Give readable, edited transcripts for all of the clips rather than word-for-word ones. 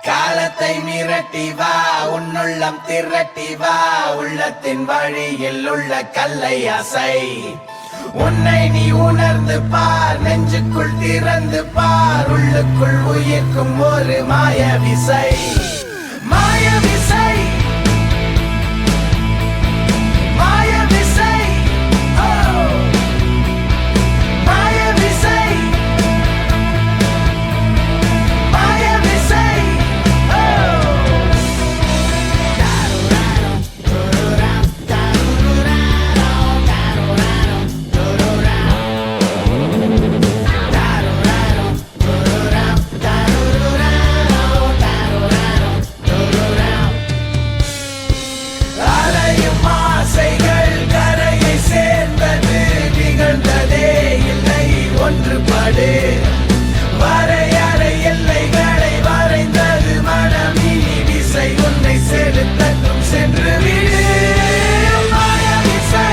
காலத்தை மிரட்டி வா, உன்னுள்ளம் திரட்டி வா, உள்ளத்தின் வழியில் உள்ள கல்லை அசை. உன்னை நீ உணர்ந்து பார், நெஞ்சுக்குள் திறந்து பார், உள்ளுக்குள் உயிர்க்கும் ஒரு மாய விசை. மாய விசை, மாய விசை, மாய விசை, மாய விசை. அலையும் ஆசைகள் கரையை சேர்ந்தது, நிகழ்ந்ததே இல்லை ஒன்றுபடு. வரையறை எல்லைகளை வரைந்தது மனம், இனி விசை உன்னை செலுத்தட்டும், சென்று விடு. மாய விசை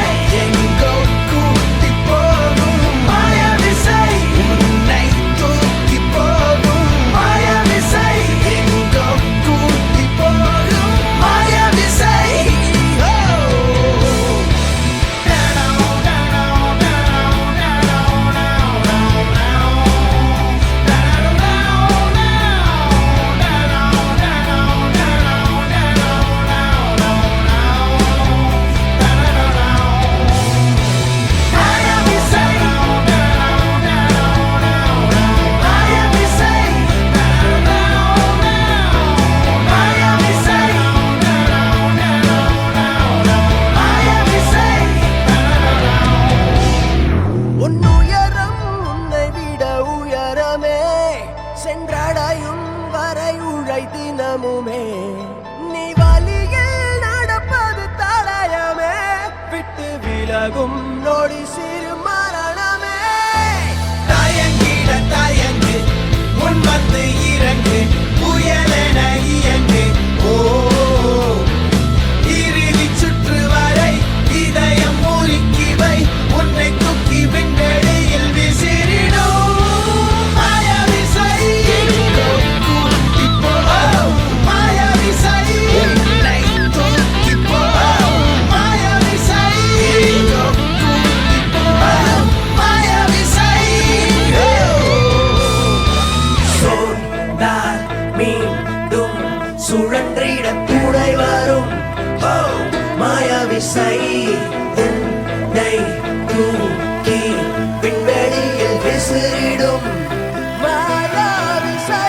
எங்கோ கூட்டி போகும், மாய விசை உன்னை தூக்கி போகும், மாய விசை எங்கோ கூட்டி போகும், மாய விசை. சென்றடையும் வரை உழை தினமுமே, நீ வழியில் நடப்பது தடயமே, விட்டு விலகும் நொடி சிறு மரணமே. தயங்கிட தயங்கு, முன் வந்து இறங்கு, புயலென இயங்கு. ஓ இறுதி சுற்று வரை இதயம் முறுக்கி வை, உன்னை தூக்கி விண்வெளியில் விசிறிடும். சுழன்றிட துணை வரும் மாயவிசை, உன்னை தூக்கி விண்வெளியில் விசிறிடும் மாயவிசை.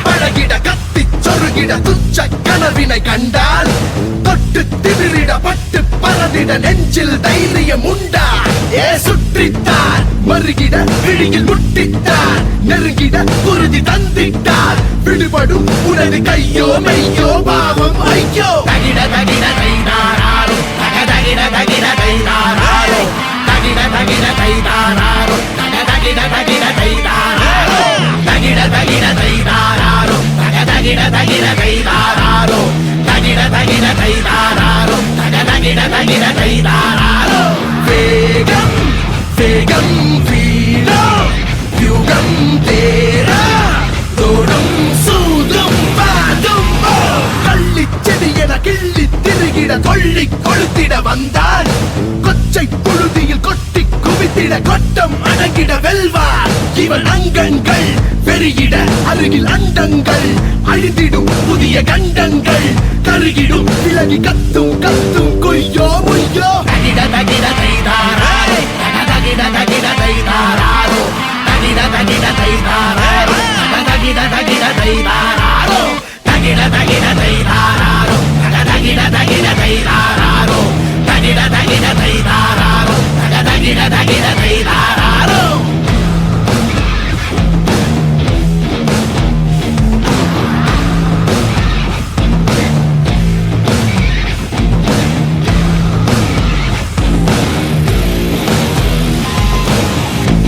பழகிட துச்ச கனவினை கண்டால் தொட்டு திமிரிட பட்டு பறந்திட நெஞ்சில் தைரியம் உண்டா? ஏ சுற்றிட்டார் மறுகிட விழியில் முட்டிட்டார் நெருங்கிட குருதி தந்திட்டார் விடுபடும் உனது கையோ மெய்யோ பாவம் ஐயோ தகிட தகிட தைதாரோ தகிட தகிட தைதாரோ தகிட தகிட தைதாரோ தகிட தகிட தைதாரோ தகிட தகிட தைதாரோ தகிட தகிட தைதாரோ தகிட தகிட தைதாரோ தகிட தகிட தைதாரோ வேகம் வேகம் வீரோ யுகம் தேரா தோடும் சூதும் பாதும் கள்ளிச்செடி என கிள்ளி திருகிட கொள்ளி கொளுத்திட வந்தான் கொச்சை புழுதியில் கொட்டி குவித்திட கொட்டம் அடங்கிட வெல்வார் இவன் அங்கங்கள் பெருகிட அருகில் அண்டங்கள் அழித்திடும் புதிய கண்டங்கள் கருகிடும் விலகி கத்தும் கத்தும் கொய்யோ முய்யோ தகிட தகிட தைதாரோ தகிட தகிட தைதாரோ தகிட தகிட தைதாரோ தகிட தகிட தைதாரோ தகிட தகிட தைதாரோ தகிட தகிட தைதாரோ தகிட தகிட தைதாரோ தகிட தகிட தைதாரோ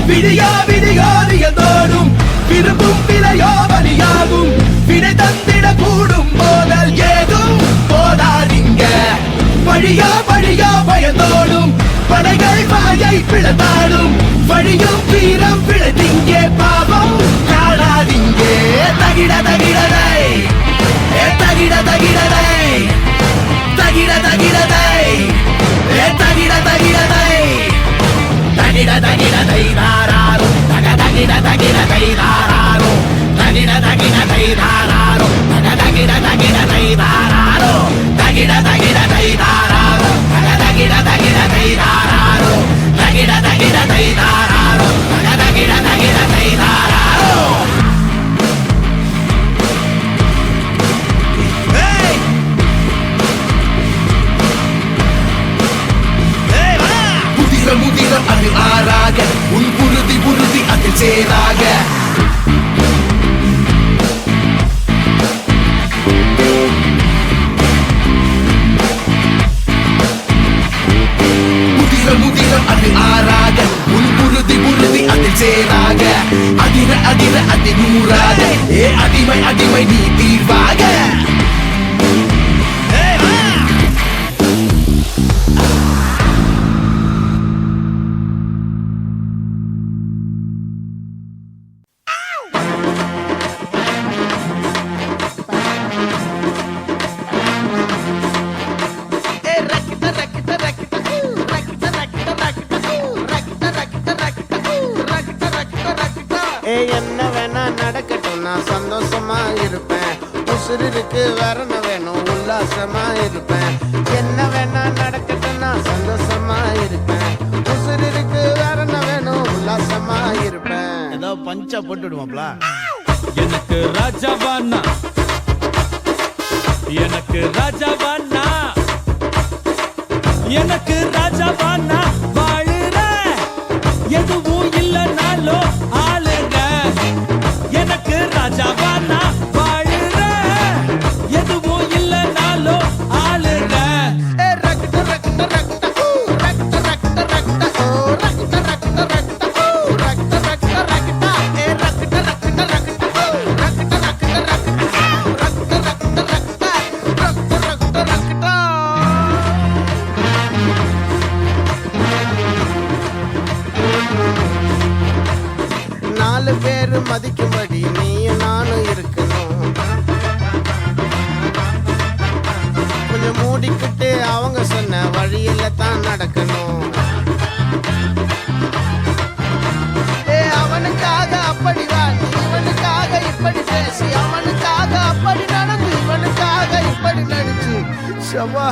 விடியா விடியோதியதோடும் விரும்பும் விலையோ பலியாகும் விடை தந்திட கூடும் போதல் ஏதும் போதாதீங்க வழியா வழியா பயந்தோடும் படைகள் வாயை பிளந்தாடும் வழியும் வீரம் பிழைத்திங்கே பாவம் காணாதீங்கே தகிட தகிடதை தகிட தகிடதை தகிட தகிடதை தகிட தகிடதை தகிட தகிட தைதாரோ தகிட தகிட தைதாரோ தகிட தகிட தைதாரோ தகிட தகிட தைதாரோ தகிட தகிட தைதாரோ தகிட தகிட தைதாரோ தகிட தகிட தைதாரோ தகிட தகிட தைதாரோ முதிரம் அது ஆறாக உன் உறுதி உறுதி அதில் சேராக முதிரம் அது ஆறாக உன் உறுதி உறுதி அதில் சேராக அதிர அதிர அதி நூறாக ஏ அடிமை அடிமை நீ தீர்வாக என்ன வேணா நடக்கட்டும் நான் சந்தோஷமா இருப்பேன் உசுருக்கு வரண வேணும் உல்லாசமா இருப்பேன் என்ன வேணா நடக்கட்டும் நான் சந்தோஷமா இருப்பேன் உசுருக்கு வரண வேணும் உல்லாசமா இருப்பேன் ஏதோ பஞ்சா போட்டு விடுவாப்ல. எனக்கு ராஜாவானா எனக்கு ராஜாவானா எனக்கு ராஜாவானா வாழுற எதுவும் இல்லைனாலோ ஆளுங்க எனக்கு ராஜாவானா வாழுற எதுவும் இல்லைனாலோ ஆளுங்க நாலு பேரு மதிக்கும்படி நீயும் நானும் இருக்கணும் கொஞ்சம் மூடிக்கிட்டு அவங்க சொன்ன வழியில தான் நடக்கணும் அவனுக்காக அப்படி வாடி இவனுக்காக இப்படி பேசி அவனுக்காக அப்படி நடந்து இவனுக்காக இப்படி நடிச்சு ஷவா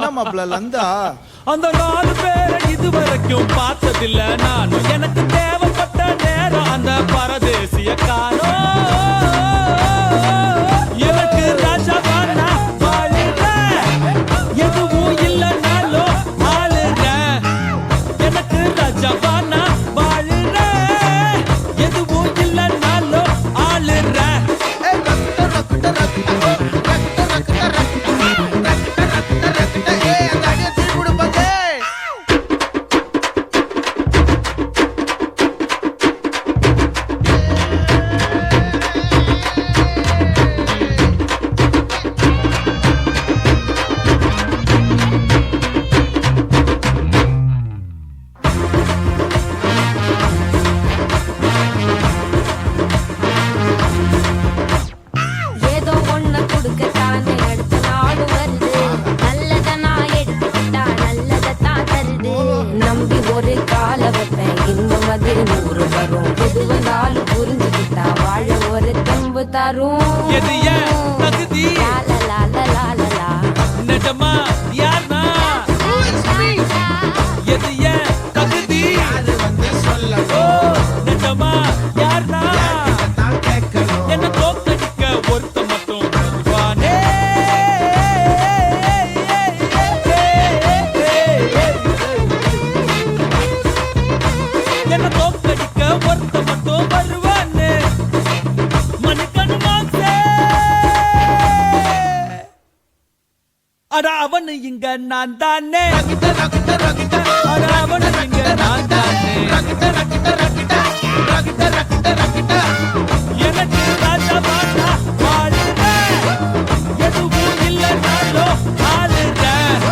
நம்மள லந்தா அந்த 4 பேரை இதுவரைக்கும் பார்த்ததில்ல நானும் எனக்கு தேவைப்பட்ட நேரம் அந்த பரதேசிய காணோம் எனக்கு ராஜாவானா வாழுற எதுவும் இல்லைனாலும் ஆளுங்க வரும் எது ஏன் தகுதி லா, லா, லா, லா, லா, லா, லா. நிஜமா யார்னா எது ஏன் தகுதி அது வந்து சொல்ல ஓ நிஜமா யார்னா தான் கேட்கணும். என்ன தோக்கடிக்க ஒருத்த மட்டும் வருவானே என்ன தோக்கடிக்க ஒருத்த மட்டும் வருவானே மணிக்கணு மாசே அட அவனு இங்க நான் தானே அட அவனு இங்க நான் தானே எனக்கு ராஜாவானா வாழுறேன் எதுவும் இல்லைனாலும் ஆளுறேன்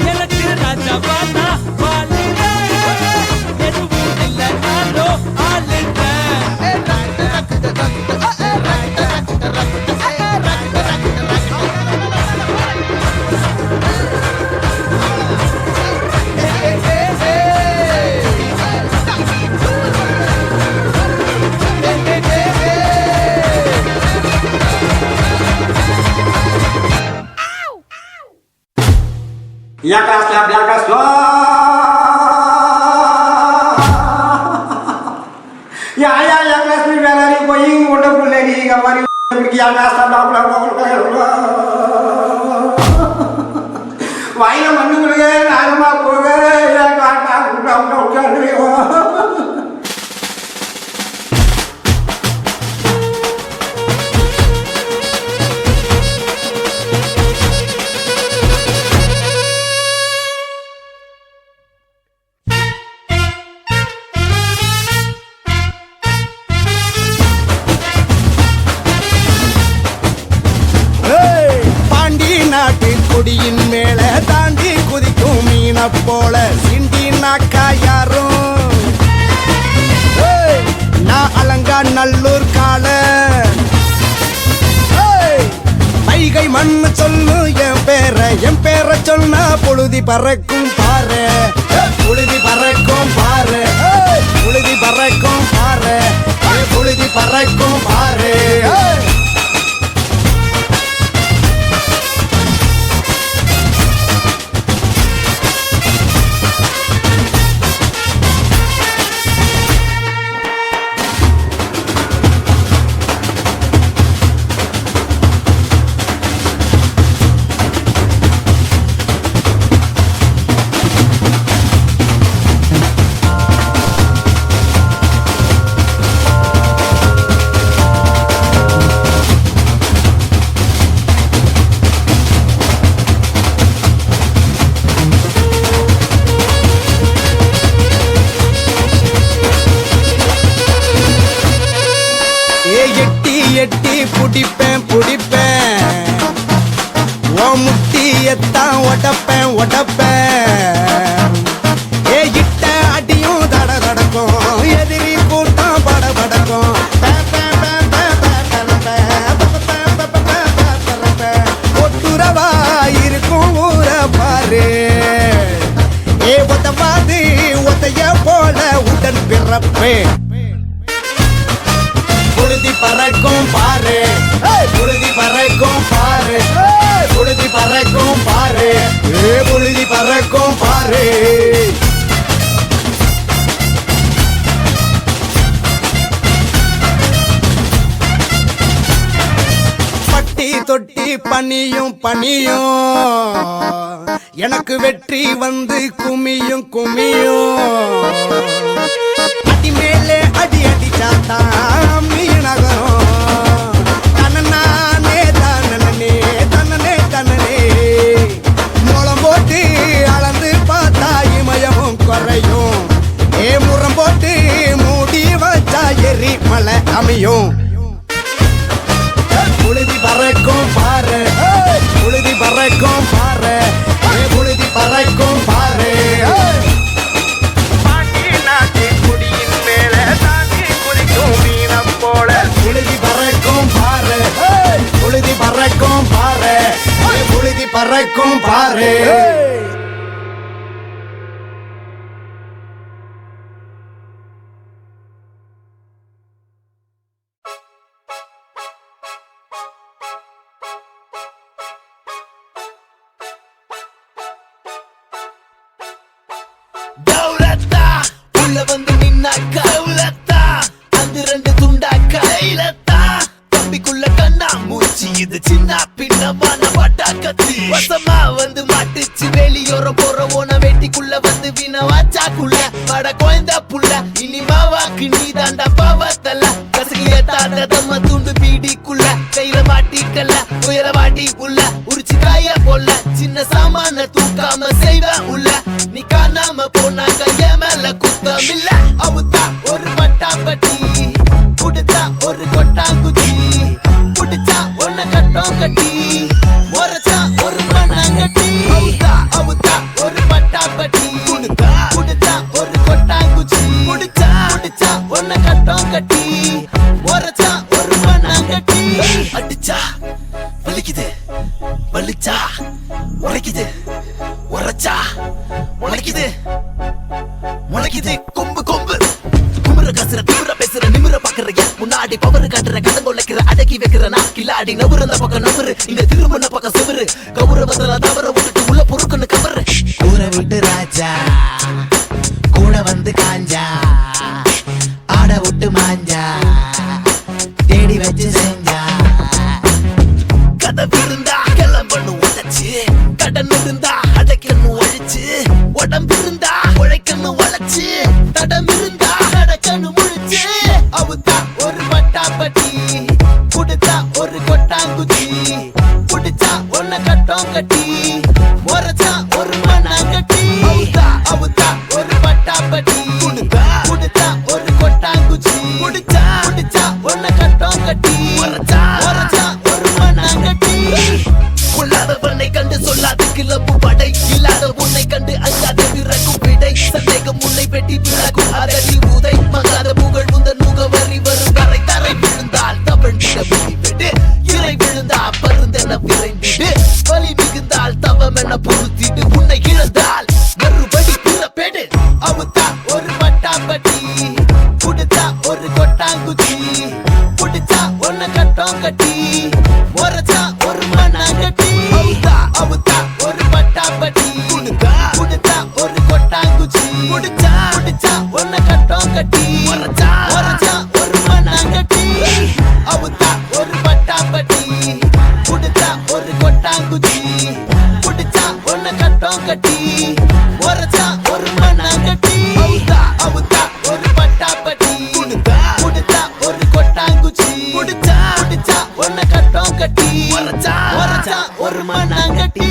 எனக்கு ராஜாவானா வாழுறேன் எதுவும் இல்லைனாலும் ஆளுறேன் Biarkan setelah biarkan setelah. Ya kelas ni biar hari going udah boleh di kamar pergi yang setelah வாயில மண்ணு கொடுங்க நாகமா போக காட்டா கூட்ட உட்காந்து பாண்டி நாட்டு கொடியின் மேல தாண்டி குதிக்கும் மீன போல சிண்டி நாக்கா யாரும் ஏய், நான் அலங்கா நல்லூர் கால வைகை மண்ணு சொல்லு என் பேரை சொன்னா பொழுதி பறக்கும் பாரு புழுதி பறக்கும் பாரு புழுதி பறக்கும் பாரு புழுதி பறக்கும் பாரு எட்டி புடிப்பேன் ஓ முட்டியத்தான் ஒடப்பேன் இட்ட அடியும் தடக்கும் எதிரி கூட்டம் படபடக்கும் ஒட்டுறவா இருக்கும் ஊர பாரு ஒத்தவாது ஒத்தைய போல உடன் பிறப்பேன் புழுதி பறக்கும் பாரு புழுதி பறக்கும் பாரு புழுதி பறக்கும் பாரு புழுதி பறக்கும் பாரு பட்டி தொட்டி பனியும் எனக்கு வெற்றி வந்து குமியும் அடி மேலே அடி அடிச்சாத்தான் மீனகரம் தன்னே தன்னனே மூலம் போட்டு அளந்து பார்த்தா இமயமும் குறையும் முறம் போட்டு மூடி வச்சா எரி மலை அமையும் புழுதி பறக்கும் பாரு புழுதி பறக்கும் பாரு புழுதி பறக்கும் பாரு பாண்டி நாட்டு குடியின் மேல தாண்டி குதிக்கும் மீனம் போல புழுதி பறக்கும் பாரு புழுதி பறக்கும் பாரு புழுதி பறக்கும் பாரு தௌலத்தா உள்ள வந்து நின்னாக்கா தௌலத்தா அந்த ரெண்டு துண்டாக்கா தைலத்தா தம்பிக்குள்ள கண்ணா மூச்சு இது சின்ன பின்னமான பட்டாக்கத்தி வசமா வந்து மாட்டுச்சு வெளியோரம் போற ஓன வேட்டிக்குள்ள வந்து வினவாச்சாக்குள்ள பட கோயந்தா புள்ள இனி மாவாக்கு நீ தாண்டா பாவத்தல்ல கசகிய தாத்ததம்ம துண்டு பீடிக்குள்ள கையில மாட்டிக்கல்ல உயர வாட்டி உள்ள உரிச்சு காய போல சின்ன சாமான தூக்காம செய்வ உள்ள நீ காணாம போனாக்க என் மேல குத்தம் இல்ல அவுத்தா ஒரு பட்டாப்பட்டி குடுத்தா ஒரு கொட்டாங்குச்சி புடிச்சா ஒன்ன கட்டம் கட்டி உரைச்சா ஒரு மண்ணாங்கட்டி அவுத்தா ஒரு பட்டாப்பட்டி குடுத்தா ஒரு கொட்டாங்குச்சி புடிச்சா ஒன்ன கட்டம் கட்டி உரைச்சா ஒரு மண்ணாங்கட்டி அடிச்சா வலிக்குது வலிச்சா உரைக்குது உரைச்சா உழைக்குது முளைக்குது கொம்பு கொம்பு குமுற கசுற திமுற பேசுற நிமிர பாக்குற முன்னாடி பவரு காட்டுற கடன் கொள்ளைக்கிற அடக்கி வைக்கிற நான் கில்லாடி நவுறு அந்த பக்கம் நவுறு இந்த திருமண பக்கம் சிவரு கௌரவத்துல தவற விட்டுட்டு உள்ள பொறுக்குன்னு கவரு ஊரை விட்டு ராஜா கூட வந்து காஞ்சா ஆட விட்டு மாஞ்சா தேடி வச்சு செஞ்சா கதை விருந்தா கிளம்பணும் உழைச்சு கடன் இருந்தா அடைக்கணும் ஒழிச்சு உடம்பு இருந்தா உழைக்கணும் உழைச்சு தடம் இருந்தா அடைக்கணும் முழிச்சு அவுத்தா ஒரு பட்டாப்பட்டி குடுத்தா ஒரு கொட்டாங்குச்சி புடிச்சா ஒன்ன கட்டம் கட்டி உரைச்சா ஒரு மண்ணாங்கட்டி அவுத்தா ஒரு பட்டாப்பட்டி குடுத்தா ஒரு கொட்டாங்குச்சி புடிச்சா ஒன்ன கட்டம் கட்டி உரைச்சா ஒரு மண்ணாங்கட்டி உள்ளாதவனை கண்டு சொல்லாத கிளம்பு படை இல்லாத உன்னை கண்டு அஞ்சாத பிறக்கும் விடை சந்தேகம் உன்னை பெட்டி பிறக்கும் அரளி உதை மங்காத புகழ் முந்தன் முகவரி வரும் கரை தரை விழுந்தால் தவழ்ந்திட விடு இறை விழுந்தா பருந்தென விரைந்திடு வலி மிகுந்தால் தவம் என பொறுத்திடு உன்னை இழந்தால் மறுபடி பிறப்பேடு அவுத்தா ஒரு பட்டாப்பட்டி குடுத்தா ஒரு கொட்டாங்குச்சி புடிச்சா ஒன்ன கட்டம் கட்டி உரைச்சா ஒரு மண்ணாங்கட்டி அவுத்தா ஒரு பட்டாப்பட்டி குடுத்தா ஒரு கொட்டாங்குச்சி புடிச்சா ஒன்ன கட்டம் கட்டி உரைச்சா ஒரு மண்ணாங்கட்டி அவுத்தா ஒரு பட்டாப்பட்டி குடுத்தா ஒரு கொட்டாங்குச்சி புடிச்சா ஒன்ன கட்டம் கட்டி உரைச்சா ஒரு மண்ணாங்கட்டி அவுத்தா ஒரு பட்டாப்பட்டி குடுத்தா ஒரு கொட்டாங்குச்சி புடிச்சா ஒன்ன கட்டம் கட்டி உரைச்சா ஒரு மண்ணாங்கட்டி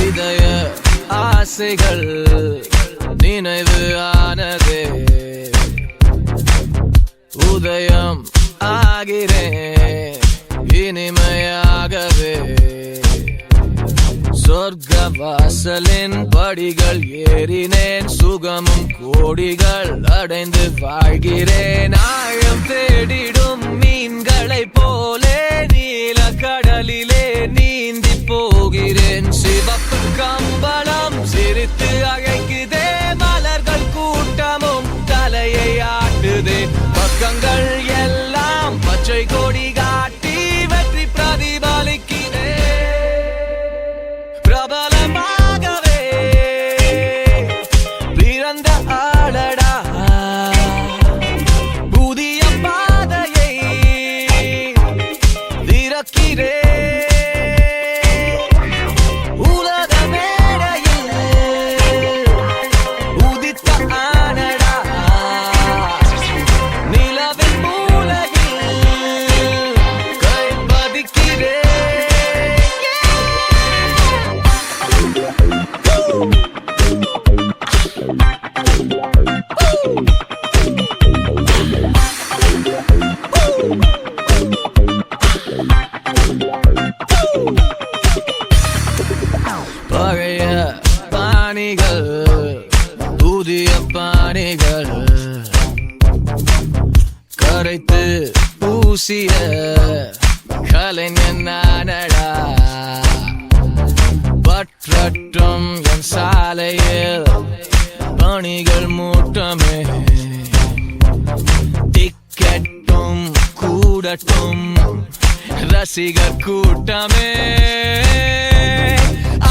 இதய ஆசைகள் நினைவு ஆனதே உதயம் ஆகிறேன் இனிமையாகவே சொர்க்க வாசலின் படிகள் ஏறினேன் சுகமும் கோடிகள் அடைந்து வாழ்கிறேன் ஆழம் தேடிடும் மீன்களை போலே நீல கடலிலே நீந்தி போகிறேன் சிவப்பு கம்பளம் சிரித்து அழைக்குதே மலர்கள் கூட்டமும் தலையை ஆட்டுதே பக்கங்கள் எல்லாம் பச்சை கொடி காட்டி வெற்றி பிரதிபலிக்கிறே பிரபலமாகவே பிறந்த ஆளடா புதிய பாதையை திறக்கிறே உலக மேடையில் உதித்த ஆனடா நிலவின் மூலையில் கை பதிக்கிறே பழைய பாணிகள் புதிய பாணிகள் கரைத்து பூசிய கலைஞன் நானடா பற்றட்டும் என் சாலையில் பணிகள் மூட்டமே டிக்கெட்டும் கூடட்டும் ரசிகர் கூட்டமே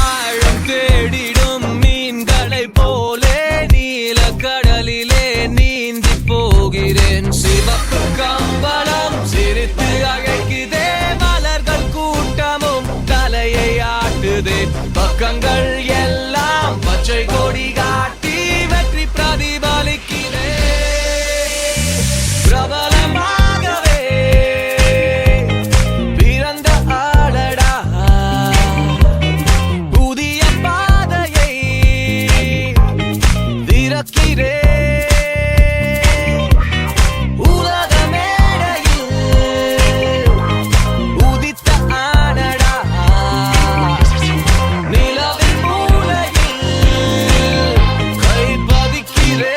ஆழம் தேடிடும் மீன்களை போலே நீல கடலிலே நீந்தி போகிறேன் சிவப்பு கம்பளம் சிரித்து அழைக்குதே மலர்கள் கூட்டமும் தலையை ஆட்டுதே பக்கங்கள் எல்லாம் பச்சை கொடி காட்டி வெற்றி பிரதிபலிக்கிறே பிரபலமாகவே பிறந்த ஆளடா புதிய பாதையை திறக்கிறே உலக மேடையில் உதித்த ஆனடா நிலவின் மூலையில் கை பதிக்கிறே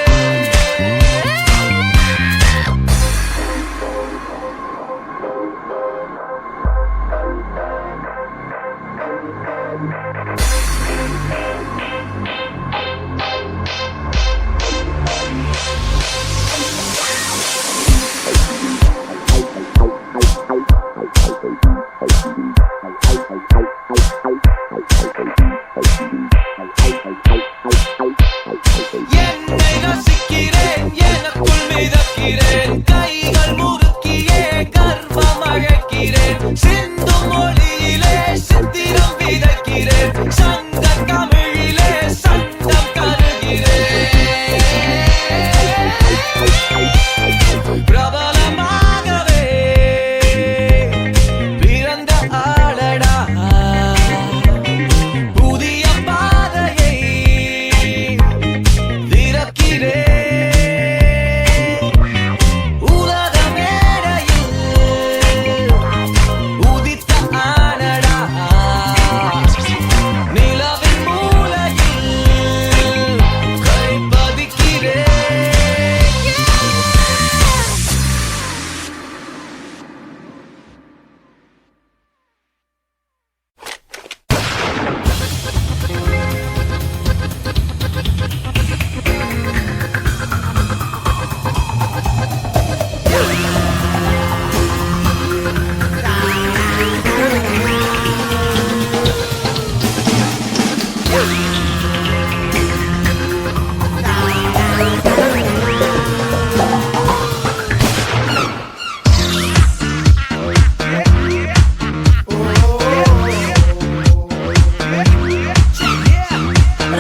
என்னை ரசிக்கிறேன் எனக்குள் மிதக்கிறேன் கைகள் முறுக்கியே கர்வம் அழைக்கிறேன் சிந்தும் மொழியிலே சித்திரம் விதைக்கிறேன் சங்க தமிழிலே சந்தம் தருகிறேன் பிரபலமாகவே பிறந்த ஆளடா புதிய பாதையை திறக்கிறே உலக மேடையில் உதித்த ஆனடா நிலவின் மூலையில் கை பதிக்கிறே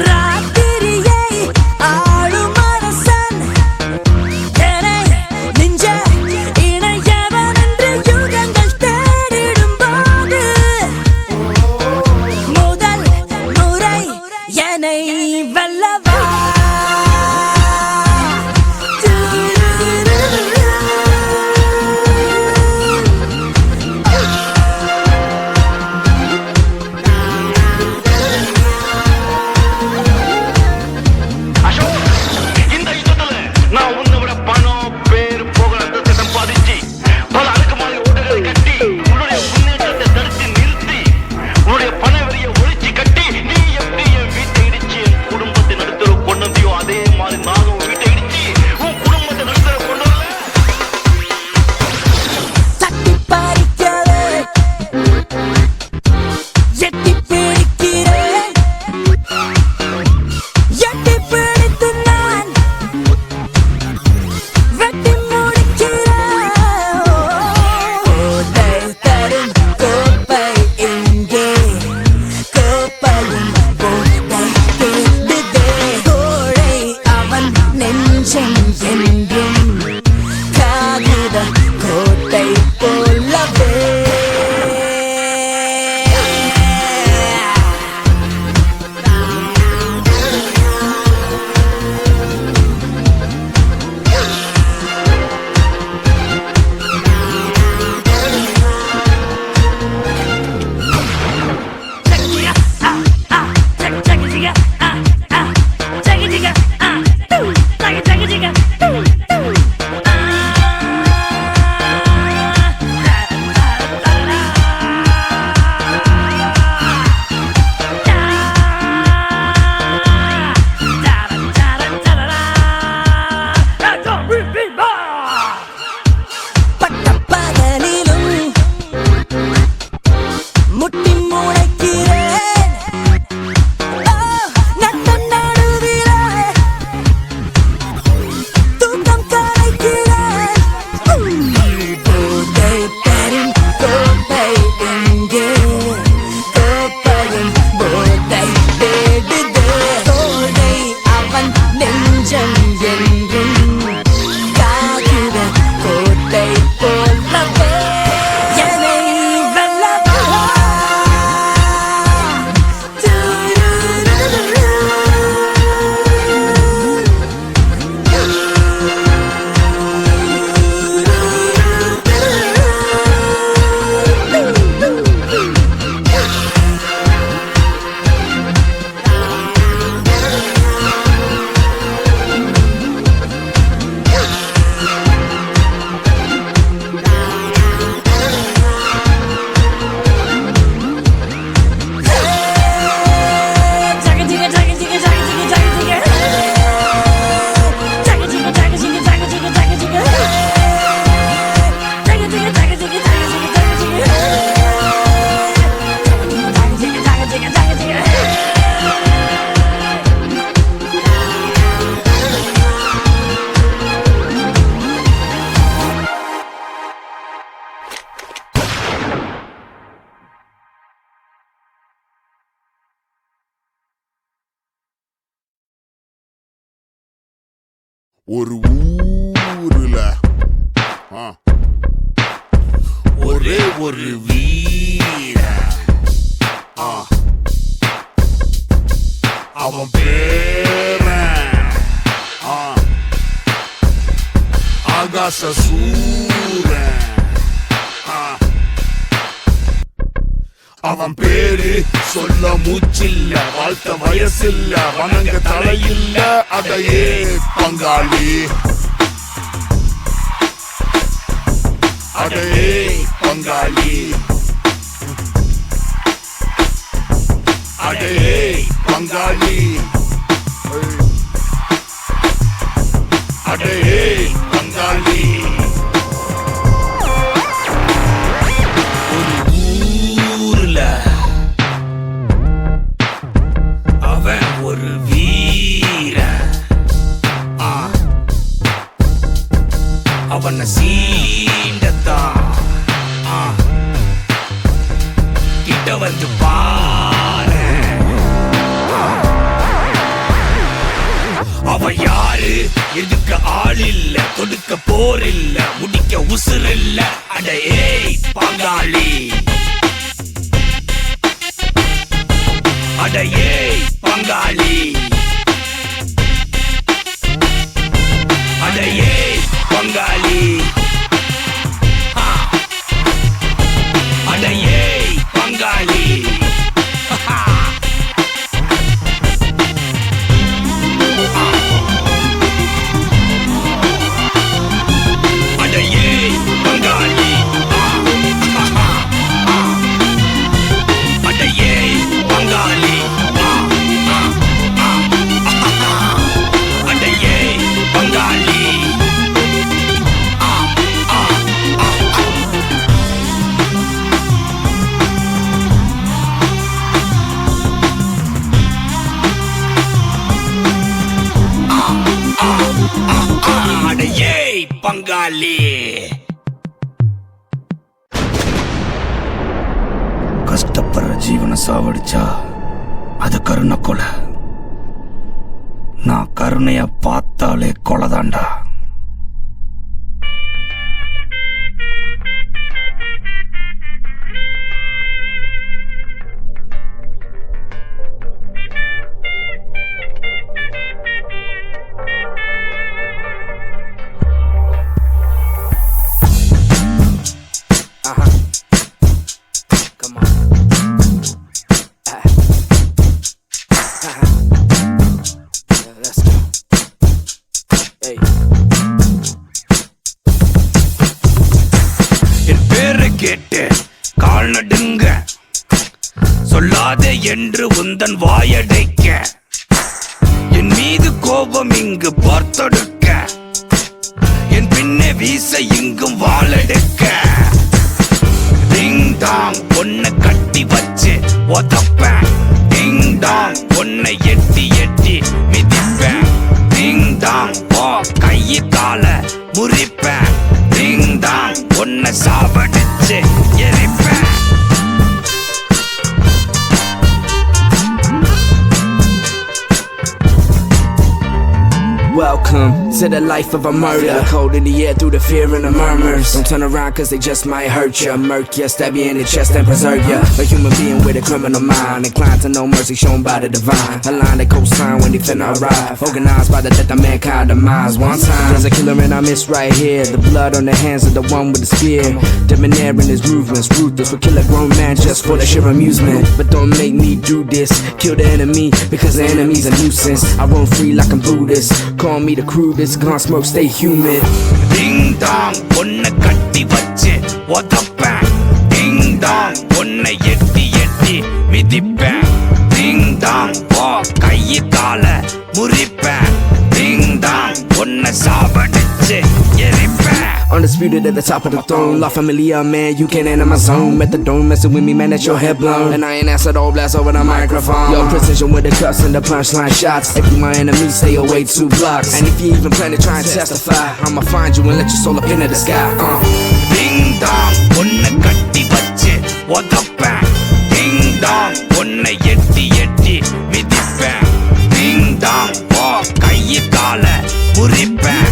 ராத்திரியை ஆளும் அரசன் என்னை நெஞ்ச இணையவன் என்று யுகங்கள் தேடிடும் போது முதல் முறை என்னை வெல்லவா இந்த யுத்தத்துல நான் உன்னை விட பணம் பேர் புகழ் சம்பாதிச்சு பல அடுக்குமாறி ஓடுகளை கட்டி உன்னுடைய முன்னேற்றத்தை தடுத்து நிறுத்தி உன்னுடைய பண வரிய ஒழிச்சு கட்டி நீ எப்படி என் வீட்டை இடிச்சு என் குடும்பத்தை நடத்துற ஒரு ஊருல ஒரே ஒரு வீர அவன் பேரன் ஆகாச சூரன் அவன் பேரு சொல்ல மூச்சில்ல வாழ்த்த வயசில்ல வணங்க தலையில்ல அதையே பங்காளி அதையே பங்காளி அதையே பங்காளி அதையே பங்காளி அவன் ஒரு வீரன் அவனை சீண்டத்தான் கிட்ட வந்து பாரு அவன் யாரு எதுக்க ஆள் இல்ல கொடுக்க போர் இல்ல முடிக்க உசுர் இல்ல அட ஏய் பங்காளி அடையே பங்காளி அடையே பங்காளி அடையே பங்காளி அடையே பங்காளி அடையே பங்காளி அடையே பங்காளி அடையே பங்காளி கஷ்டப்படுற ஜீவனை சாவடிச்சா அது கருணை கொலை நான் கருணைய பார்த்தாலே கொலைதாண்டா என் பேரை கேட்டு கால் நடுங்க சொல்லாதே என்று உந்தன் வாயடைக்க என் மீது கோபம் இங்கு பார்த்தொடுக்க என் பின்னே வீச இங்கும் வாழெடுக்க டிங் டாங் பொண்ணை கட்டி வச்சு ஒதப்பேன் டிங் டாங் பொண்ணை எட்டி எட்டி மிதிப்பேன் டிங் டாங் போ கையை கால முறிப்பேன் டிங் டாங் பொண்ணை சாவடிச்சு எரிப்பேன் Welcome to the life of a murder. Cold in the air through the fear and the murmurs. Don't turn around cause they just might hurt ya. Murk ya, stab you in the chest and preserve ya. A human being with a criminal mind, inclined to no mercy shown by the divine. A line that co-sign when they finna arrive. Organized by the death of mankind demise. One time there's a killer and I miss right here. The blood on the hands of the one with the spear. Debonair in his movements, ruthless will kill a grown man just for the sheer amusement. But don't make me do this. Kill the enemy because the enemy's a nuisance. I roam free like I'm Buddhist. Call me the crudest, gun smoke, stay humid. Ding dong, பொண்ணை கட்டி வச்சு ஒதப்பேன். Ding dong, பொண்ணை எட்டி எட்டி மிதிப்பேன். Ding dong, போ கையை கால முறிப்பேன். Ding dong, பொண்ணை சாவடிச்சு எரிப்பேன். Undisputed at the top of the throne. La Familia, man, you can't enter my zone. Methadone messing with me, man, that's your head blown. And I ain't answered all blast over the microphone. Your precision with the cuts and the punchline shots. If you my enemy, stay away 2 blocks. And if you even plan to try and testify, I'ma find you and let your soul up into the sky. Ding dong, பொண்ணை கட்டி வச்சு ஒதப்பேன். Ding dong, பொண்ணை எட்டி எட்டி மிதிப்பேன். Ding dong, போ கையை கால முறிப்பேன்.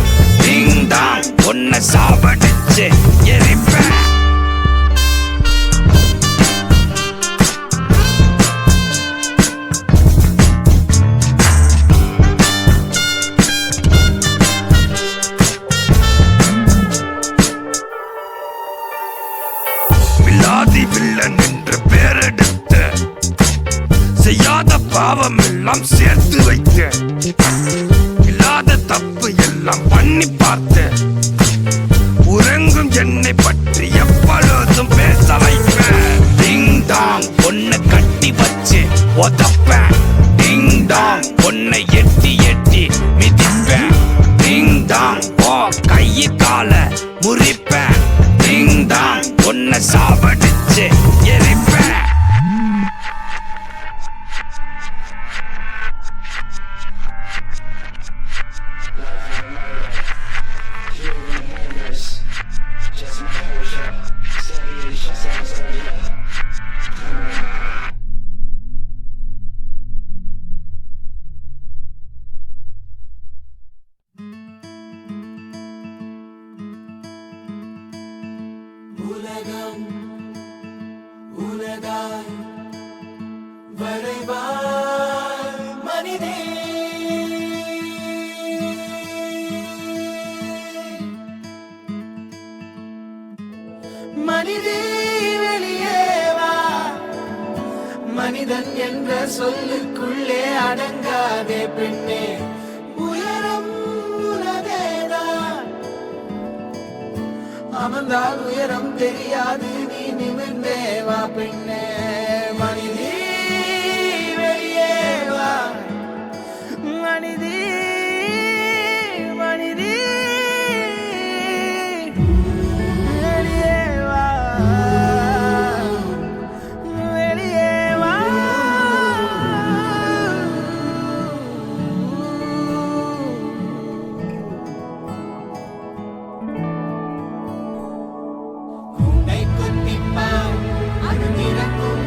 சேர்த்து வைத்தேன் இல்லாத தப்பு எல்லாம் பண்ணி பார்த்தேன் உறங்கும் என்னை பற்றி எப்பொழுதும் பேச வைப்பேன் டிங் டாங் பொண்ணு கட்டி வச்சு உதப்பேன் டிங் டாங் பொண்ணை எட்டி எட்டி மிதிப்பேன் டிங் டாங் ஓ கையை கால முறிப்பேன் டிங் டாங் பொண்ணை சாவடிச்சு எரிப்பேன் உலகம் உலகாய் வரைவாய் மனிதே மனிதே வெளியே வா மனிதன் என்ற சொல்லுக்குள்ளே அடங்காதே பெண்ணே உயரம் உனதேதான் அமர்ந்தால் உயரம் தெரியாது நீ நிமிர்ந்தே வா பெண்ணே மனிதே வெளியே வா மனிதே மனிதே வெளியே வா வெளியே வா உன்னை கொத்திப்பார் அது திறக்கும்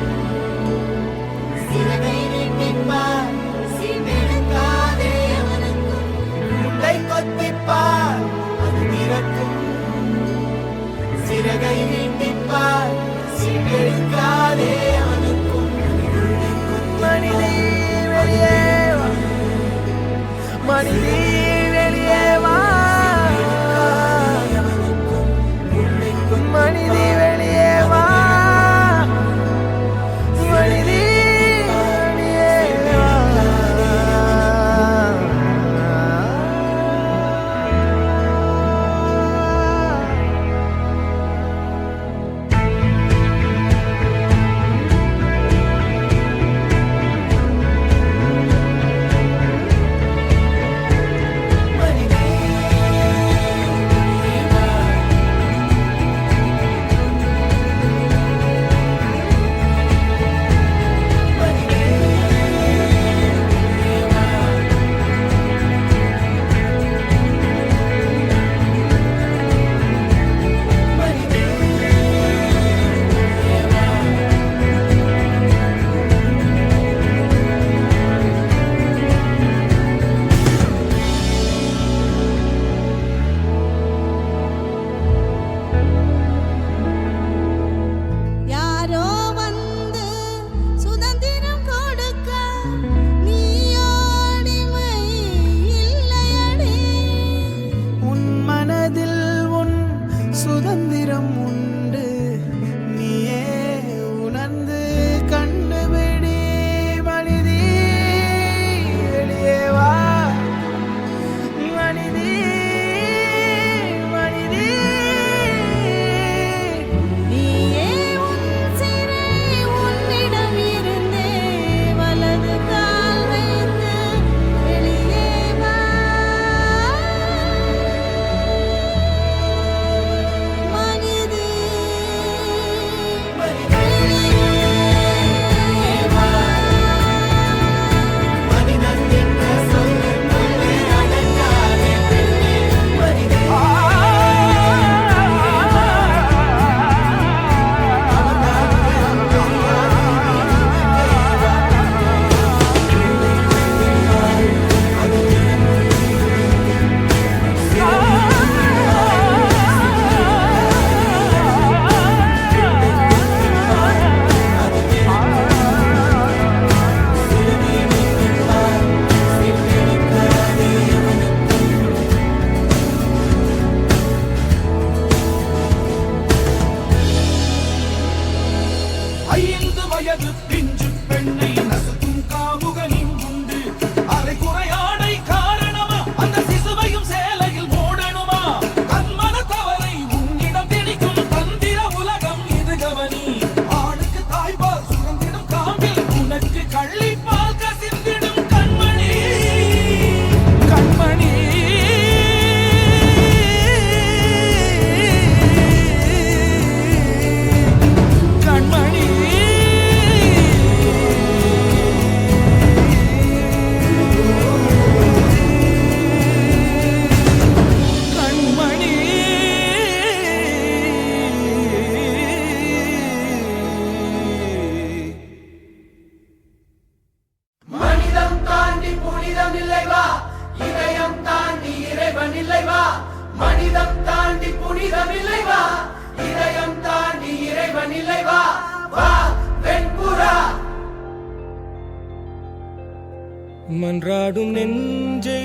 போராடும் நெஞ்சை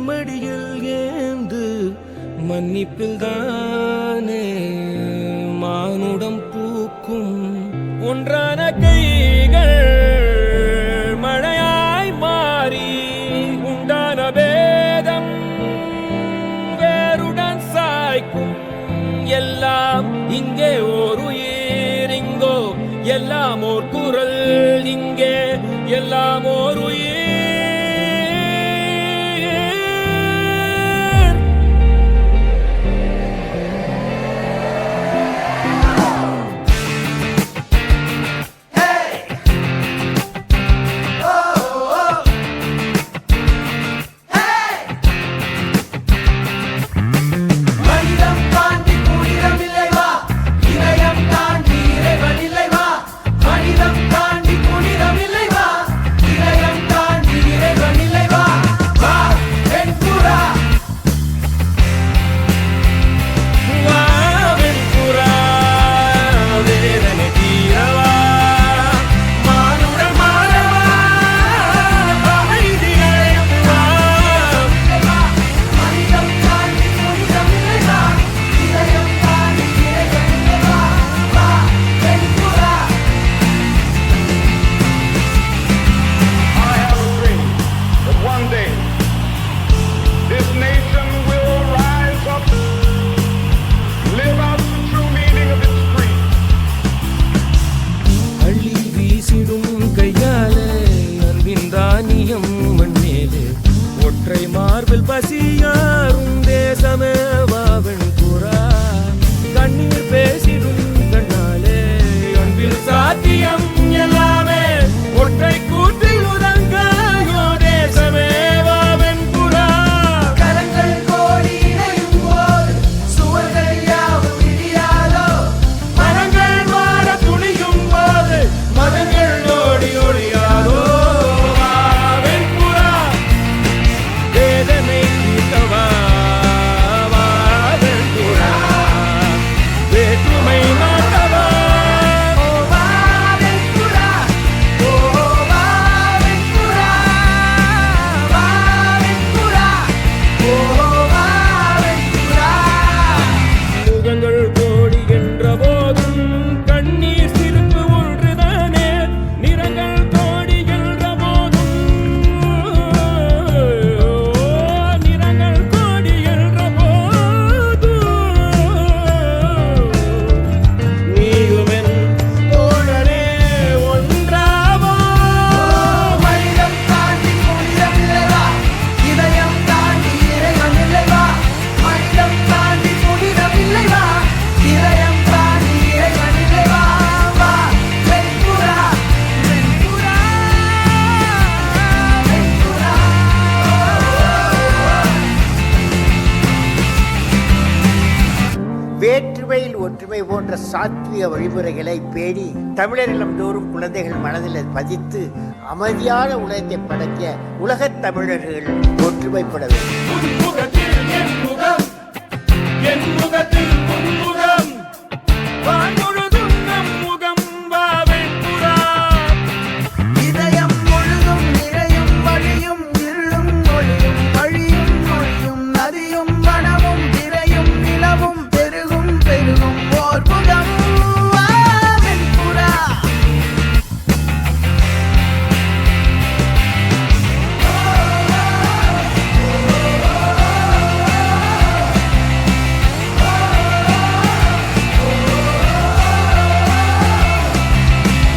மடியில் ஏந்து மன்னிப்பில் தானே மானுடம் பூக்கும் ஒன்றான கைகள் மழையாய் மாறி உண்டான பேதம் வேருடன் சாய்க்கும் எல்லாம் இங்கே ஓர் உயிர் இங்கோ எல்லாம் ஓர் குரல் இங்கே எல்லாம் ஓர் உயிர் மனிதம் தாண்டி புனிதம் இல்லை வா இதயம் தாண்டி இறைவன் இல்லை வா மனிதம் தாண்டி புனிதம் இல்லை வா இதயம் தாண்டி இறைவன் இல்லை வா வா என் புறா வாவின் புறா வேதனை தீரவா மானுடம் மாறவா அமைதி அழைப்பா மனிதம் தாண்டி புனிதம் இல்லை வா இதயம் தாண்டி இறைவன் இல்லை வா வா என் புறா I have a dream that one day this nation will rise up, live out the true meaning of its creed. அள்ளி வீசிடும் கையாலே அன்பின் தானியம் மண்ணேலே ஒற்றை மார்பில் பசியாரும் தேசமே வாவன் புறா கண்ணீர் பேசிடும் கண்ணாலே அன்பில் சாத்தியம் எல்லாமே ஒற்றை கூட்டில் உதங்காயோ தேசமே வாவன் புறா கரங்கள் கோடி இணையும் போது சுவர்கள் யாவும் இடியாதோ மனங்கள் மாற துணியும் போது மதங்கள் ஓடி ஒழியாதோ வாவன் புறா வேதனை தீர்க்கவா வாவன் புறா வேற்றுமை மாற்றவா வாவென் புறா ஓ வாவென் புறா வாவென் புறா ஓ வாவென் புறா முகங்கள் கோடி என்ற போதும் கண்ணீர் சிரிப்பு ஒன்றுதானே நிறங்கள் கோடி என்ற போதும் நிறங்கள் கோடி என்ற போதும் நீயுமென் தோழனே ஒன்றாவோ மனிதம் தாண்டி புனிதம் இல்லை வா இதயம் தாண்டி இறைவன் இல்லை வா மனிதம் தாண்டி புனிதம் இல்லை வா இதயம் தாண்டி இறைவன் இல்லை வா வா வெண் புறா வெண் புறா வெண் புறா வேற்றுமையில் ஒற்றுமை போன்ற சாத்விக வழிமுறைகளை பேணி தமிழர் இல்லம்தோறும் குழந்தைகள் மனதில் பதித்து அமைதியான உலகத்தை படைக்க உலகத் தமிழர்கள் ஒற்றுமைப்பட வேண்டும். உன்முகத்தில் என் முகம் என் முகத்தில் உன்முகம் வான்முழுதும் நம் முகம் வாவென் புறா இதயம் முழுதும் நிறையும் வழியும் இருளும் ஒளியும் வழியும் மொழியும் நதியும் வனமும் திரையும் நிலவும் பெருகும் பெருகும் ஓர் முகம் வாவென் புறா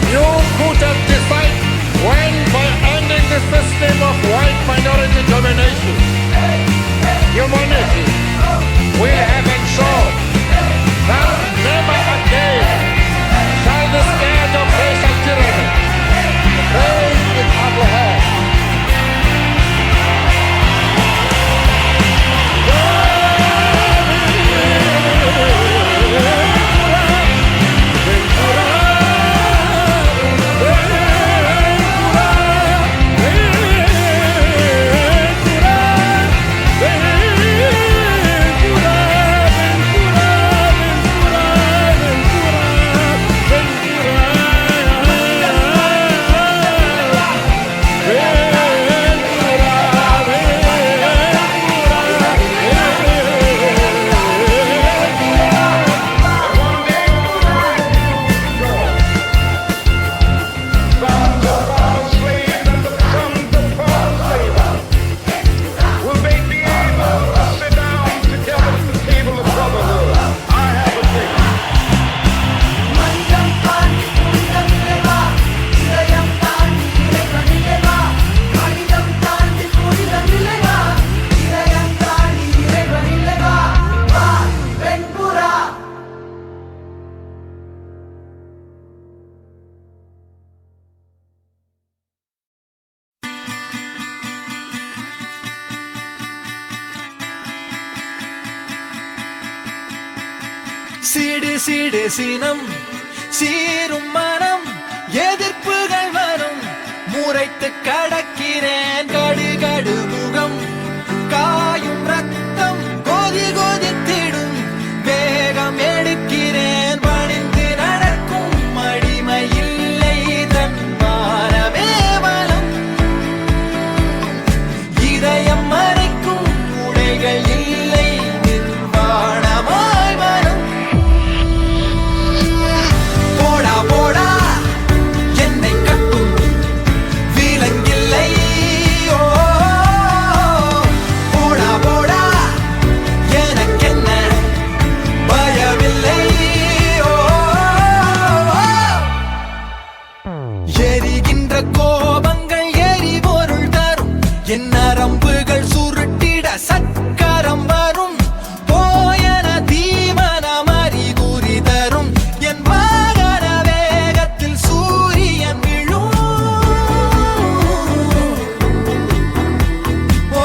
You could have decided when by ending the system of white minority domination, humanity will have ensured that never again shall the stand of racial tyranny raise its ugly head. புறா சீடு சீடு சினம் சீரும் மனம் எதிர்ப்புகள் வரும் முறைத்து கடக்கிறேன் கடுகடு முகம் காயும் ரத்தம் கொதி கொதித்திடும் வேகம் எடுக்கிறேன் பணிந்து நடக்கும் அடிமை இல்லை தன்மானமே பலம் இதயம் மறைக்கும் உடைகள் இல்லை நிர்வாணமாய் வரும் போடா போடா என்னை கட்டும் விலங்கில்லை ஓ போடா போடா எனக்கென்ன பயமில்லை ஓ எரிகின்ற கோபங்கள் எரிபொருள் தரும் என் நரம்புகள் சுருட்டிட சக்கரம் வரும் போயன தீமனம் அறிகுறி தரும் என் வாகன வேகத்தில் சூரியன் விழும் ஓ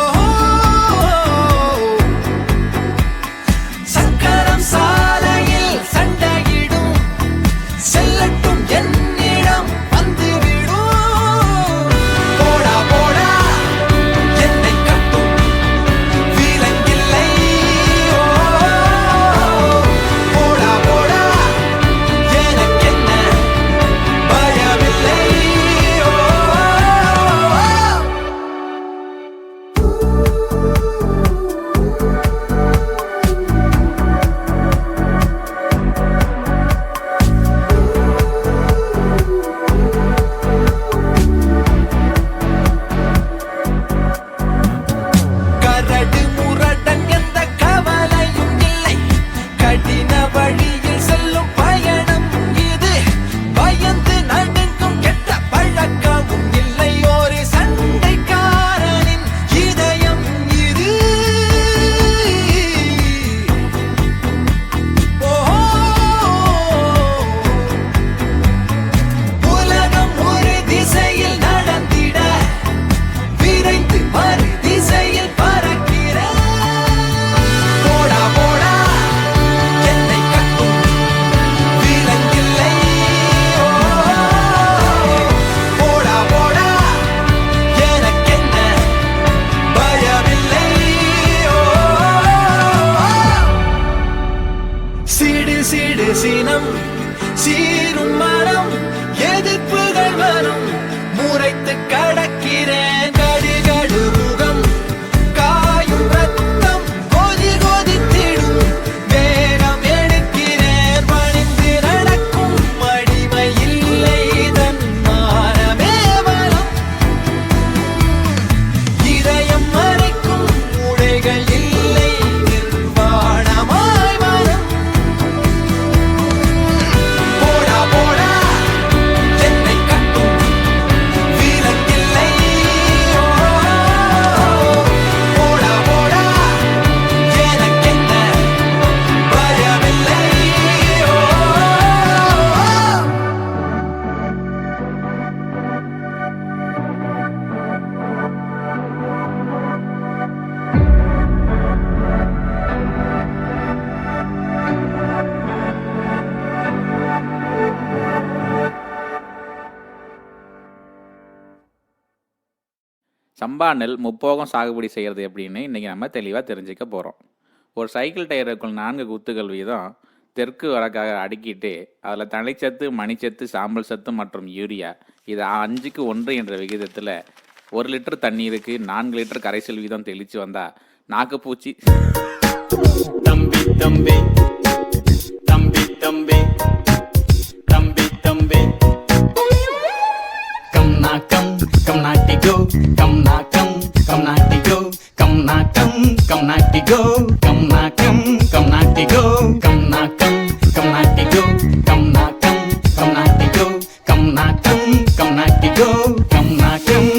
சக்கரம் சாலையில் சண்டையிடும் செல்லட்டும் என்னிடம் வந்துவிடும் போடா போடா என்னை கட்டும் விலங்கில்லை ஓ போடா போடா எனக்கென்ன பயமில்லை ஓ கரடு முரடன் எந்த கவலையும் இல்லை கடின வழியில் செல்லும் பயணம் இது பயந்து நடுங்கும் கெட்ட பழக்கமும் இல்லை ஒரு சண்டைக்காரனின் இதயம் இது ஓ உலகம் ஒரு திசையில் நடந்திட விரைந்து மறு திசையில் பறக்கிற போடா போடா என்னை கட்டும் விலங்கில்லை ஓ போடா போடா எனக்கென்ன பயமில்லை ஓ சீடு சீடு சினம் சீரும் மனம் எதிர்ப்புகள் வரும் முறைத்து கடக்கிறேன் கடுகடு முகம் காயும் ரத்தம் கொதி கொதித்திடும் வேகம் எடுக்கிறேன் பணிந்து நடக்கும் அடிமை இல்லை தன்மானமே பலம் இதயம் மறைக்கும் உடைகள் இல்லை நிர்வாணமாய் வரும் போடா போடா என்னை கட்டும் விலங்கில்லை ஓ போடா போடா எனக்கென்ன பயமில்லை ஓ சம்பா நெல் முப்போகம் சாகுபடி செய்கிறது எப்படின்னு இன்றைக்கி நம்ம தெளிவாக தெரிஞ்சுக்க போகிறோம். ஒரு சைக்கிள் டயருக்குள் 4 குத்துகள் வீதம் தெற்கு வடக்காக அடுக்கிட்டு அதில் தழைச்சத்து மணிச்சத்து சாம்பல் சத்து மற்றும் யூரியா இது 5க்கு 1 என்ற விகிதத்தில் 1 லிட்டர் தண்ணீருக்கு 4 லிட்டர் கரைசல் வீதம் தெளித்து வந்தால் நாக்குப்பூச்சி தம்பி தம்பி தம்பி தம்பி தம்பி தம்பி கம் na கம் கம் நாட்டி கோ கம் na கம் கம் நாட்டி கோ கம் na கம் கம் நாட்டி கோ கம் na கம் கம் நாட்டி கோ கம் na கம் கம் நாட்டி கோ கம் na கம் கம் நாட்டி கோ கம் na கம் கம் நாட்டி கோ கம் na கம்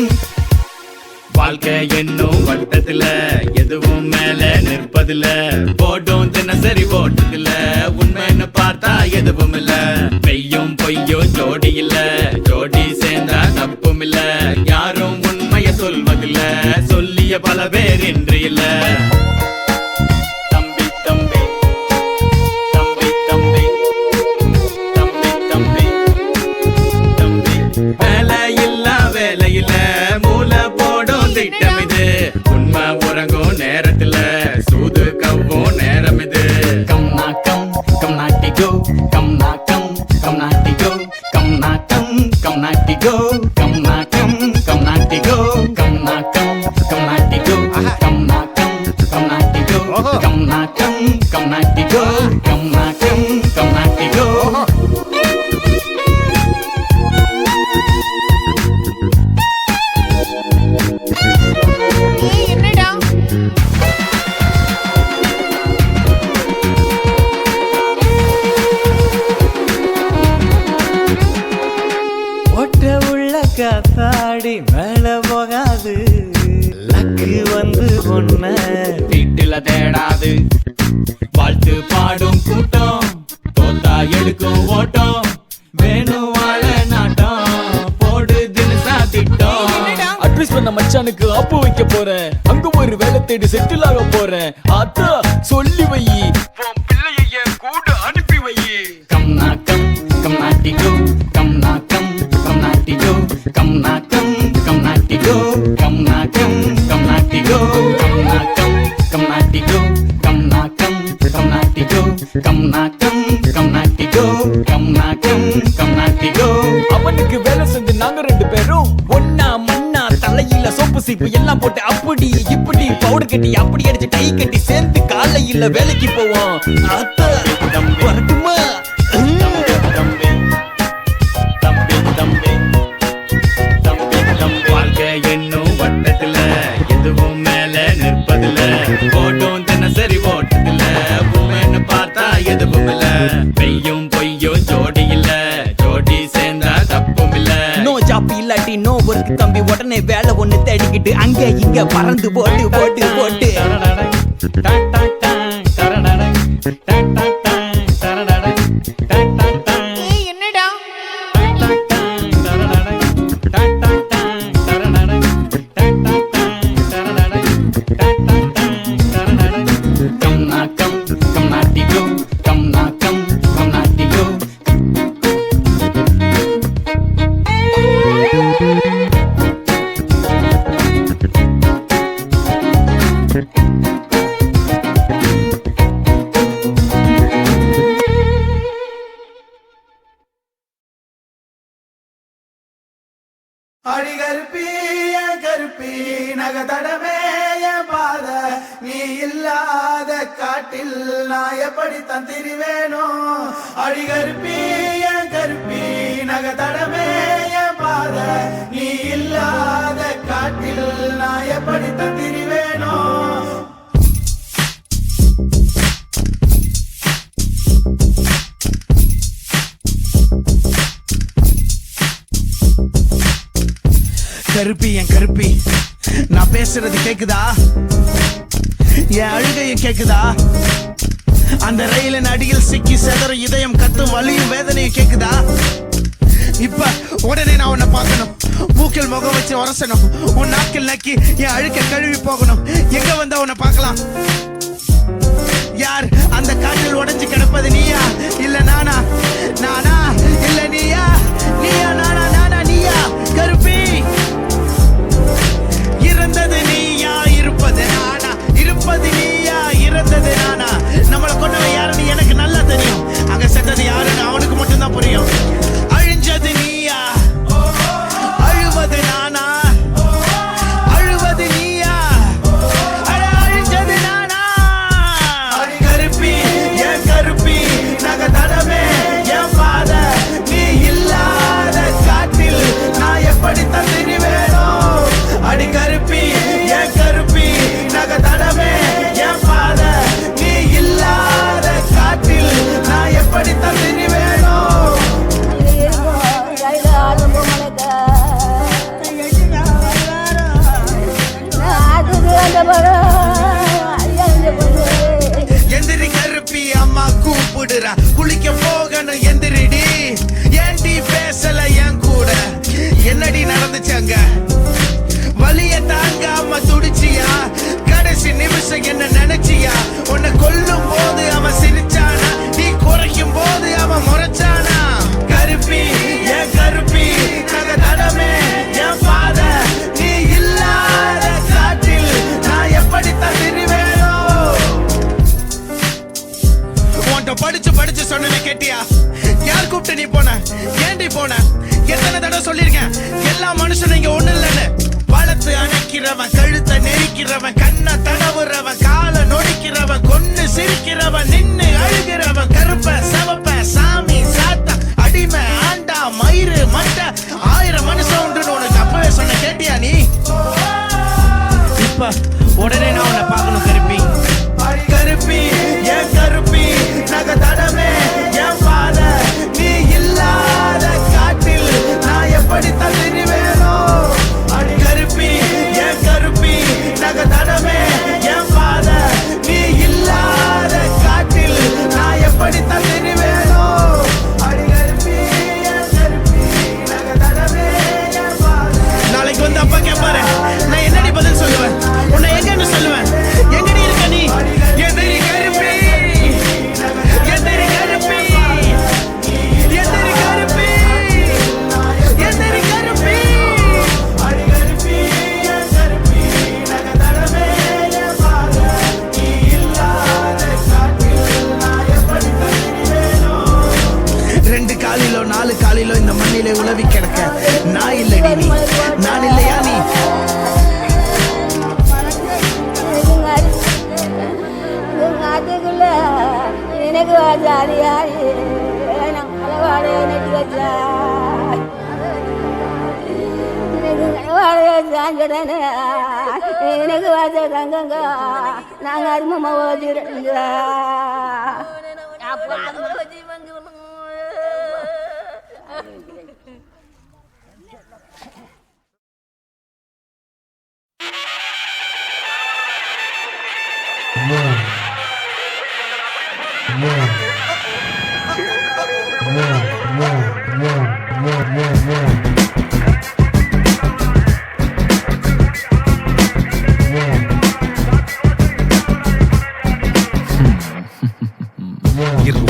வாழ்க்கை என்னும் வட்டத்துல எதுவும் மேல நிற்பதில்ல போட்டும் தினசரி போட்டதில்ல உண்மைன்னு பார்த்தா எதுவும் இல்ல பெய்யும் பொய்யும் ஜோடி இல்ல ஜோடி சேர்ந்தா தப்பும் இல்ல யாரும் உண்மைய சொல்வதில்ல சொல்லிய பல பேர் இன்று இல்ல தம்பி தம்பி தம்பி உறங்கும் நேரத்துல சூது கவ்வும் நேரம் இது. கம் நாக்கம் கம் நாட்டி கோ, கம் நாக்கம் கம் நாட்டி கோ, கம் நாக்கம் கம் நாட்டி கோ, கம் நாக்கம் கம் நாட்டி கோ, கம் நாக்கம் கம் நாட்டி கோ, கம் நாக்கம் கம் நாட்டி கோ, கம் நாக்கம் கம் நாட்டி கோ, கம் நாக்கம் கம் நாட்டி கோ. ஒட்ட உள்ள காத்தாடி மேல போகாது, லக்கு வந்து ஒன்ன வீட்டுல தேடாது. வாழ்த்து பாடும் கூட்டம் தோத்தா எடுக்கும் ஓட்டம், வேணும் வாழ நாட்டம் போடு தினசா திட்டம். அட்வைஸ் பண்ண மச்சானுக்கு அப்பு வைக்க போறேன், அங்க ஒரு வேலை தேடி செட்டில் ஆக போறேன். அத்தா சொல்லி வை, உன் பிள்ளைய கூட அனுப்பி வை. கம் நாக்கம் கம் நாட்டி கோ, கம் நாக்கம் கம் நாட்டி கோ, கம் நாக்கம் கம் நாட்டி கோ, கம் நாக்கம் கம் நாட்டி கோ, கம் நாக்கம் கம் நாட்டி கோ, கம் நாக்கம் கம் நாட்டி கோ, கம் நாக்கம் கம் நாட்டி கோ, கம் நாக்கம் கம் நாட்டி கோ. அவனுக்கு வேலை செஞ்சு நாங்க ரெண்டு பேரும் ஒன்னா மண்ணா, தலையில சோப்பு சீப்பு எல்லாம் போட்டு அப்படி இப்படி பவுடர் கட்டி அப்படி அடிச்சு டை கட்டி சேர்ந்து காலையில வேலைக்கு போவோம். அத்தா வரட்டுமா? வாழ்க்கை என்னும் வட்டத்துல எதுவும் மேல நிற்பதில்ல, ஓட்டும் தினசரி ஓட்டத்துல பூமன்னு பார்த்தா எதுவும் இல்ல. பெய்யும் பொய்யும் ஜோடி இல்ல, ஜோடி சேர்ந்தா தப்பும் இல்ல. நோ ஜாப் இல்லாட்டி நோ ஒர்க் தம்பி, உடனே வேலை ஒண்ணு தேடிக்கிட்டு அங்க இங்க பறந்து போட்டு போட்டு போட்டு. என்னடா கம் நாக்கம் கம் நாட்டி கோ, கம் நாக்கம் கம் நாட்டி கோ. அடி கருப்பி என் கருப்பி நகதடமே என் பாத, நீ இல்லாத காட்டில் நான் எப்படி தந்திருவேனோ. அடி கருப்பி என் கருப்பி நகதடமே என் பாத, நீ இல்லாத காட்டில் நான் எப்படி தந்திருவேனோ. கருப்பி என் கருப்பி, நான் பேசுறது கேக்குதா? என் அழுகையும் கேக்குதா? அந்த ரயிலின் அடியில் சிக்கி செதற இதயம் கத்தும் வலியும் வேதனையும் கேக்குதா? இப்ப உடனே நான் உன்னை பார்க்கணும், மூக்கில் முகம் வச்சு உரசணும், உன் நாக்கில் நக்கி என் அழுக்க கழுவி போகணும். எங்க வந்தா உன்னை பார்க்கலாம்? யார் அந்த காற்றில் உடைஞ்சு கிடப்பது? நீயா இல்ல நானா? நானா இல்ல நீயா? நீயா நானா? நானா நீயா? கருப்பி இறந்தது நீயா, இருப்பது நானா? இருப்பது நீயா, இறந்தது நானா? நம்மளை கொண்டவன் யாருன்னு எனக்கு நல்லா தெரியும், அங்க செத்தது யாருன்னு அவனுக்கு மட்டும்தான் புரியும். அழிஞ்சது நீயா, அழுவது நானா? அழுவது நீயா, அழிஞ்சது நானா? கருப்பி என் கருப்பி நகதடமே என் பாத, நீ இல்லாத காட்டில் நான் எப்படி தந்திருவேனோ. அடி கருப்பி என் கருப்பி நகதடமே என் பாத, நீ இல்லாத காட்டில் நான் எப்படி தந்திருவேனோ. எந்திரி கருப்பி, அம்மா கூப்பிடுறா, குளிக்க போகணும் எந்திரிடி. ஏன்டி பேசல என் கூட? என்னடி நடந்துச்சு அங்க? வலிய தாங்காம துடிச்சியா? கடைசி நிமிஷம் என்ன நினைச்சியா? உன்னை கொல்லும் போது அவன் சிரிச்சானா? நீ குறைக்கும் போது அவன் முறைச்சானா? கருப்பி என் கருப்பி நகதடமே என் பாத, நீ இல்லாத காட்டில் நான் எப்படி கழுத்தை நெரிக்கிறவன், கண்ணை தடவுறவன், காலை நொடிக்கிறவன், கொன்னு சிரிக்கிறவன், நின்னு அழுகிறவன், கருப்ப சவப்ப சாமி சாத்தா அடிமை ஆண்டா மயிறு மண்டை 1000 மனுஷன் உண்டுன்னு உனக்கு அப்பவே சொன்ன கேட்டியா நீ? இப்ப உடனே நான் உன்னை பார்க்கணும் கருப்பி. கருப்பி ஏன் கருப்பி நக தடமே என் பாத நீ இல்லாத காட்டில் நான் எப்படி தள்ளிடுவேனோ? கருப்பி ஏன் கருப்பி நக தடமே என் பாத நீ இல்லாத காட்டில் நான் எப்படி தள்ளிடுவேனோ? நாளைக்கு வந்து அப்பா கேட்பாரு, நான் என்னடி பதில் சொல்லுவேன்? உன்னை எங்கன்னு சொல்லுவேன்? எங்கடி இருக்க நீ? எதிரி கருப்பி, எதிரி கருப்பி, எதிரி கருப்பி, எதிரி கருப்பி. ரெண்டு காலிலோ 4 காலிலோ இந்த மண்ணிலே உலவி கிடக்க நான் இல்லடி நீ, நான் இல்லையா நீ? அதுக்குள்ள எனக்கு வாஜாரியாரி வாழைய நெட்டி வச்சா எனக்கு வாச தங்கங்க நாங்கள் அருமமா ஓதிருந்தா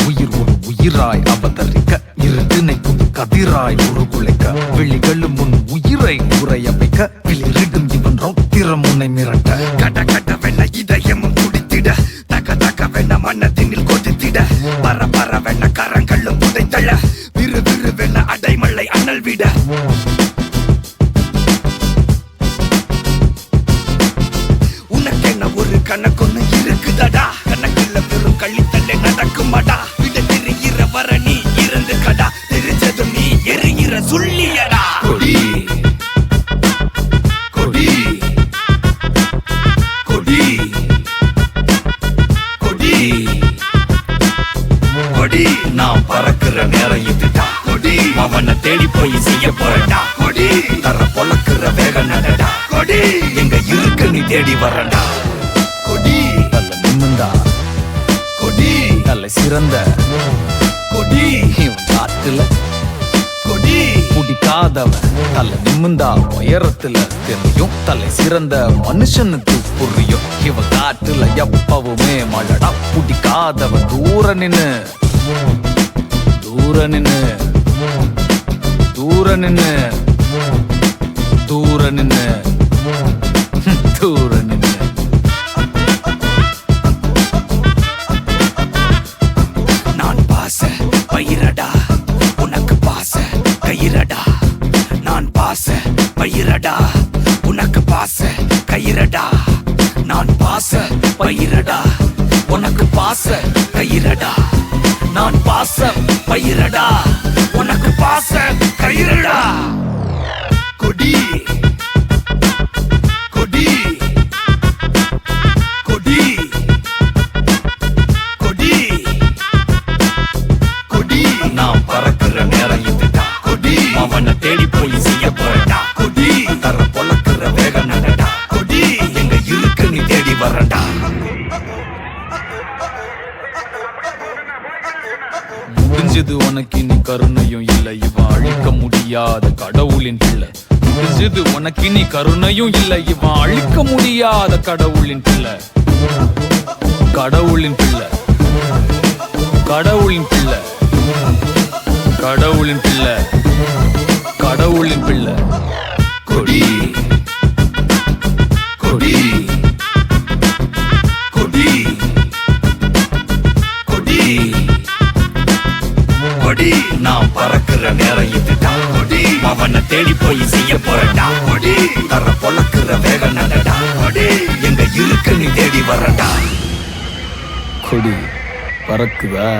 உயிர் ஒரு உயிராய் அவதரிக்க இரு திணைக்கும் கதிராய் உருகுலைக்க விழிகளும் முன் உயிரை உரைய வைக்க வெளியிடும் இவன் ரௌத்திரம் உன்னை மிரட்ட கட கடவென இதயமும் குடித்திட தக தகவென மன்னத்தினில் கொதித்திட பர பரவென கரங்களும் புதைத்தள விறு விறுவென அடைமழை அனல் விட உனக்கென்ன ஒரு கணக்கொன்னு இருக்குதடா கணக்குல பெரும் கழித்தல்ல நடக்குமாடா விட தெரிகிற வர நீ இருந்து கடா தெரிஞ்சதும் நீ எரிகிற சொல்லியடா கொடி கொடி கொடி கொடி கொடி நான் பறக்குற நேரம் இதுடா கொடி அவனை தேடி போய் செய்ய போறடா கொடி தர பொழக்குற வேக நடடா கொடி எங்க இருக்கு நீ தேடி வரடா கொடி நல்ல நிம்மந்தா கொடி நல்ல சிறந்த கொடி இவன் காட்டுல கொடி பிடிக்காதவன் தலை நிமிந்தா உயரத்துல தெரியும் தலை சிறந்த மனுஷனுக்கு புரியும் இவன் காட்டுல எப்பவுமே மழடா பிடிக்காதவன் தூர நின்னு தூர நின்னு தூர நின்னு தூர நின்னு தூர நின்னு நான் பாச பயிரடா உனக்கு பாச கயிரடா நான் பாச பயிரடா உனக்கு பாச கயிரடா நான் பாச பயிரடா உனக்கு பாச கயிரடா நான் பாச பயிரடா உனக்கு பாச கயிரடா கொடி கொடி கொடி கொடி கொடி நான் பறக்குற நேரம் இதுடா கொடி அவனை தேடி போய் செய்ய போறடா கொடி தர பொழக்குற வேக நடடா கொடி எங்க இருக்கு நீ தேடி வரடா முடிஞ்சது உனக்கு இனி கருணையும் இல்லை இவன் அழிக்க முடியாத கடவுளின் பிள்ளை முடிஞ்சது உனக்கு இனி கருணையும் இல்லை இவன் அழிக்க முடியாத கடவுளின் பிள்ளை கடவுளின் பிள்ளை கடவுளின் பிள்ளை கடவுளின் பிள்ளை கடவுளின் பிள்ளை கொடி கொடி கொடி கொடி கொடி நான் பறக்குற நேரம் இதுடா கொடி அவனை தேடி போய் செய்ய போறடா கொடி தர பொழக்குற வேக நடடா வரடா கொடி பறக்குதா